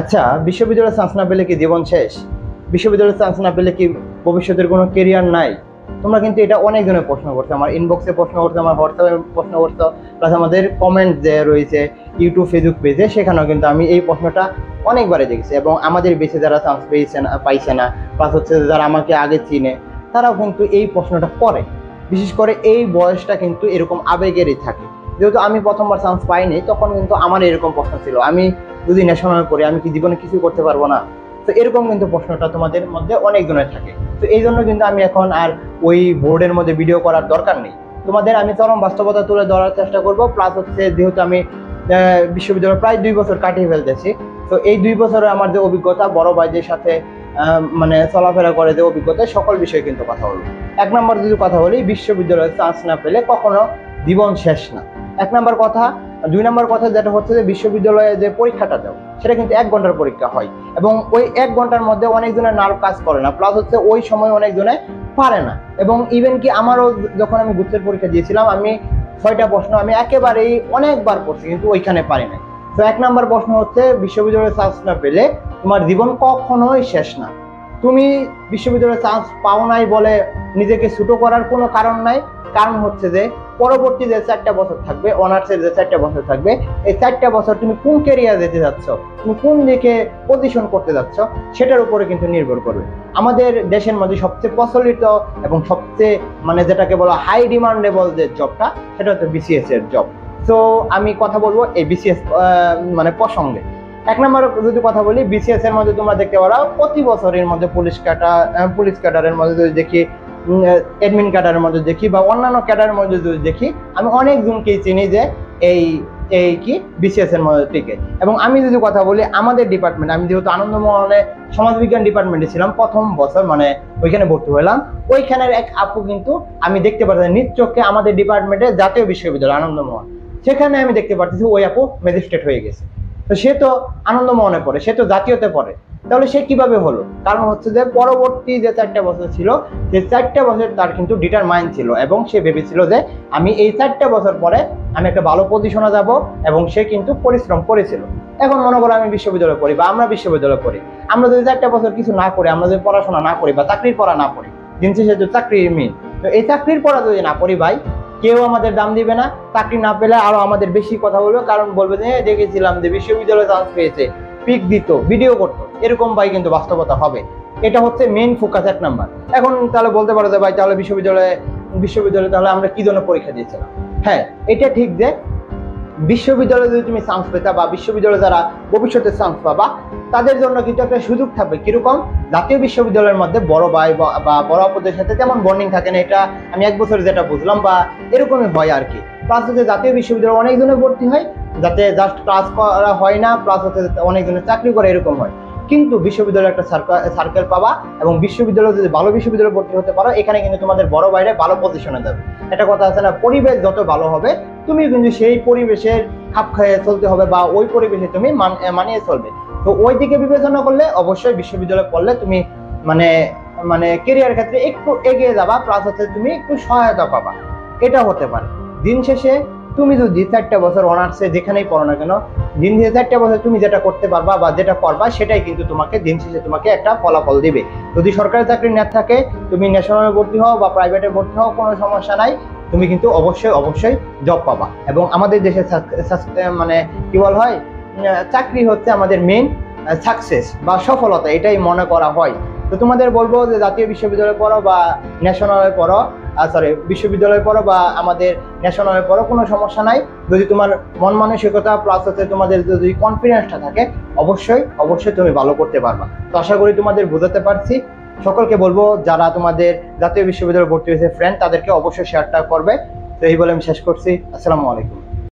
আচ্ছা, বিশ্ববিদ্যালয়ে চান্স না পেলে কি জীবন শেষ? বিশ্ববিদ্যালয়ে চান্স না পেলে কি ভবিষ্যতের কোনো কেরিয়ার নাই? তোমরা কিন্তু এটা অনেকজনের প্রশ্ন করছো, আমার ইনবক্সে প্রশ্ন করছো, আমার হোয়াটসঅ্যাপে প্রশ্ন করছো, প্লাস আমাদের কমেন্ট যে রয়েছে ইউটিউব ফেসবুক পেজে, সেখানেও কিন্তু আমি এই প্রশ্নটা অনেকবারই দেখেছি। এবং আমাদের বেশি যারা চান্স পাইছে না, প্লাস হচ্ছে যারা আমাকে আগে চিনে, তারাও কিন্তু এই প্রশ্নটা করে। বিশেষ করে এই বয়সটা কিন্তু এরকম আবেগেরই থাকে। যেহেতু আমি প্রথমবার চান্স পাইনি, তখন কিন্তু আমার এরকম প্রশ্ন ছিল, আমি যদি ন্যাশনাল করি আমি কি জীবনে কিছু করতে পারবো না? তো এরকম কিন্তু প্রশ্নটা তোমাদের মধ্যে অনেকজনের থাকে। তো এই জন্য কিন্তু আমি এখন আর ওই বোর্ডের মধ্যে ভিডিও করার দরকার নেই, তোমাদের আমি চরম বাস্তবতা তুলে ধরার চেষ্টা করব। প্লাস হচ্ছে যেহেতু আমি বিশ্ববিদ্যালয়ে প্রায় 2 বছর কাটিয়ে ফেলতেছি, তো এই 2 বছরে আমার যে অভিজ্ঞতা, বড় ভাইদের সাথে মানে চলাফেরা করে যে অভিজ্ঞতা, সকল বিষয়ে কিন্তু কথা বলবো। 1 নম্বর যদি কথা বলি, বিশ্ববিদ্যালয়ে চান্স না পেলে কখনো জীবন শেষ না, 1 নম্বর কথা। 2 নম্বর কথা যেটা হচ্ছে যে বিশ্ববিদ্যালয়ে যে পরীক্ষাটা দাও, সেটা কিন্তু 1 ঘন্টার পরীক্ষা হয়, এবং ওই 1 ঘন্টার মধ্যে অনেকজনের নার্ভ কাজ করে না, প্লাস হচ্ছে ওই সময় অনেকজনে পারে না। এবং ইভেন কি আমারও যখন আমি গুচ্ছের পরীক্ষা দিয়েছিলাম, আমি 6টা প্রশ্ন আমি একেবারেই অনেকবার করছি, কিন্তু ওইখানে পারি না। তো 1 নম্বর প্রশ্ন হচ্ছে, বিশ্ববিদ্যালয়ে চান্স না পেলে তোমার জীবন কখনোই শেষ না। তুমি বিশ্ববিদ্যালয়ে চান্স পাও নাই বলে নিজেকে ছোট করার কোনো কারণ নাই। কারণ হচ্ছে যে পরবর্তী যে 4টা বছর থাকবে, অনার্সের যে 4টা বছর থাকবে, এই 4টা বছর তুমি কোন ক্যারিয়ার যেতে যাচ্ছ, তুমি কোন দিকে পজিশন করতে যাচ্ছ, সেটার উপরে কিন্তু নির্ভর করবে। আমাদের দেশের মধ্যে সবচেয়ে প্রচলিত এবং সবচেয়ে মানে যেটাকে বলা হাই ডিমান্ডেবল যে জবটা, সেটা হচ্ছে বিসিএস এর জব। তো আমি কথা বলবো এই বিসিএস মানে প্রসঙ্গে। 1 নম্বর যদি কথা বলি, বিসিএস এর মধ্যে তোমরা দেখতে পারো প্রতি বছরের মধ্যে পুলিশ ক্যাডারের মধ্যে যদি দেখি, অ্যাডমিন ক্যাডারের মধ্যে দেখি, বা অন্যান্য ক্যাডারের মধ্যে যদি দেখি, আমি অনেকজনকেই চিনি যে এই কি বিসিএস এর মধ্যে টিকে। এবং আমি যদি কথা বলি আমাদের ডিপার্টমেন্ট, আমি যেহেতু আনন্দমোহনে সমাজবিজ্ঞান ডিপার্টমেন্টে ছিলাম প্রথম বছর, মানে ওইখানে ভর্তি হলাম, ওইখানের এক আপু কিন্তু আমি দেখতে পাচ্ছি নিজ চোখে আমাদের ডিপার্টমেন্টে জাতীয় বিশ্ববিদ্যালয় আনন্দমোহন, সেখানে আমি দেখতে পাচ্ছি ওই আপু ম্যাজিস্ট্রেট হয়ে গেছে। তো সে তো আনন্দমোহনে পড়ে, সে তো জাতীয়তে পড়ে, তাহলে সে কিভাবে হলো? কারণ হচ্ছে যে পরবর্তী যে 4টা বছর ছিল, সেই 4টা বছর তার কিন্তু ডিটারমাইন্ড ছিল, এবং সে ভেবেছিল যে আমি এই 4টা বছর পরে আমি একটা ভালো পজিশনে যাব, এবং সে কিন্তু পরিশ্রম করেছিল। এখন মনে করো আমি বিশ্ববিদ্যালয়ে পড়ি, বা আমরা বিশ্ববিদ্যালয়ে পড়ি, আমরা যদি 4টা বছর কিছু না করি, আমরা যদি পড়াশোনা না করি বা চাকরির পড়া না পড়ি, দিন শেষে তো চাকরির মিন, তো এই চাকরির পড়া যদি না পড়ি ভাই, কেউ আমাদের দাম দিবে না। চাকরি না পেলে আরো আমাদের বেশি কথা বলবে, কারণ বলবে যে দেখেছিলাম যে বিশ্ববিদ্যালয়ে চান্স পেয়েছে, পিক দিত, ভিডিও করতো, এরকম ভাই কিন্তু বাস্তবতা হবে। এটা হচ্ছে মেইন ফোকাস 1 নাম্বার। এখন তাহলে বলতে পারো যে ভাই তাহলে বিশ্ববিদ্যালয়ে তাহলে আমরা কি জন্য পরীক্ষা দিয়েছিলাম? হ্যাঁ, এটা ঠিক যে বিশ্ববিদ্যালয়ে যদি তুমি চান্স পেতা, বা বিশ্ববিদ্যালয়ে যারা ভবিষ্যতে চান্স পাবা, তাদের জন্য কিন্তু একটা সুযোগ থাকবে। কিরকম? জাতীয় বিশ্ববিদ্যালয়ের মধ্যে বড় ভাই বা বড় আপুদের সাথে তেমন বন্ডিং থাকে না, এটা আমি 1 বছর যেটা বুঝলাম, বা এরকমই হয় আর কি। প্লাস হচ্ছে জাতীয় বিশ্ববিদ্যালয়ে অনেকজনের ভর্তি হয়, যাতে জাস্ট ক্লাস করা হয় না, প্লাস হচ্ছে অনেকজনের চাকরি করে, এরকম হয়। কিন্তু বিশ্ববিদ্যালয়ে একটা সার্কেল পাবা, এবং বিশ্ববিদ্যালয়ে যদি ভালো বিশ্ববিদ্যালয়ে ভর্তি হতে পারো, এখানে কিন্তু তোমাদের বড় বাইরে ভালো পজিশনে যাবে। একটা কথা আছে না, পরিবেশ যত ভালো হবে, তুমি কিন্তু সেই পরিবেশের খাপ খাইয়ে চলতে হবে, বা ওই পরিবেশে তুমি মানিয়ে চলবে। তো ওই দিকে বিবেচনা করলে অবশ্যই বিশ্ববিদ্যালয়ে পড়লে তুমি মানে কেরিয়ার ক্ষেত্রে একটু এগিয়ে যাবা, প্লাস হচ্ছে তুমি একটু সহায়তা পাবা। এটা হতে পারে। দিন শেষে তুমি যদি 4টা বছর অনার্সে যেখানেই পড়ো না কেন, দিন শেষে 4টা বছর তুমি যেটা করতে পারবা বা যেটা করবা, সেটাই কিন্তু তোমাকে দিন শেষে তোমাকে একটা ফলাফল দিবে। যদি সরকারি চাকরি না থাকে, তুমি ন্যাশনালে ভর্তি হও বা প্রাইভেটে ভর্তি হও, কোনো সমস্যা নাই, তুমি কিন্তু অবশ্যই জব পাবা। এবং আমাদের দেশে মানে কি বল হয়, চাকরি হচ্ছে আমাদের মেইন সাকসেস বা সফলতা, এটাই মনে করা হয়। তো তোমাদের বলবো যে জাতীয় বিশ্ববিদ্যালয়ে পড়ো বা ন্যাশনালে পড়ো, বিশ্ববিদ্যালয়ে পড়ো বা আমাদের ন্যাশনালে পড়ো, কোনো সমস্যা নাই। যদি তোমার মন মানসিকতা প্লাস হচ্ছে তোমাদের যদি কনফিডেন্সটা থাকে, অবশ্যই তুমি ভালো করতে পারবা। তো আশা করি তোমাদের বোঝাতে পারছি। সকলকে বলবো যারা তোমাদের জাতীয় বিশ্ববিদ্যালয়ে ভর্তি হয়েছে ফ্রেন্ড, তাদেরকে অবশ্যই শেয়ারটা করবে। তো এই বলে আমি শেষ করছি। আসসালামু আলাইকুম।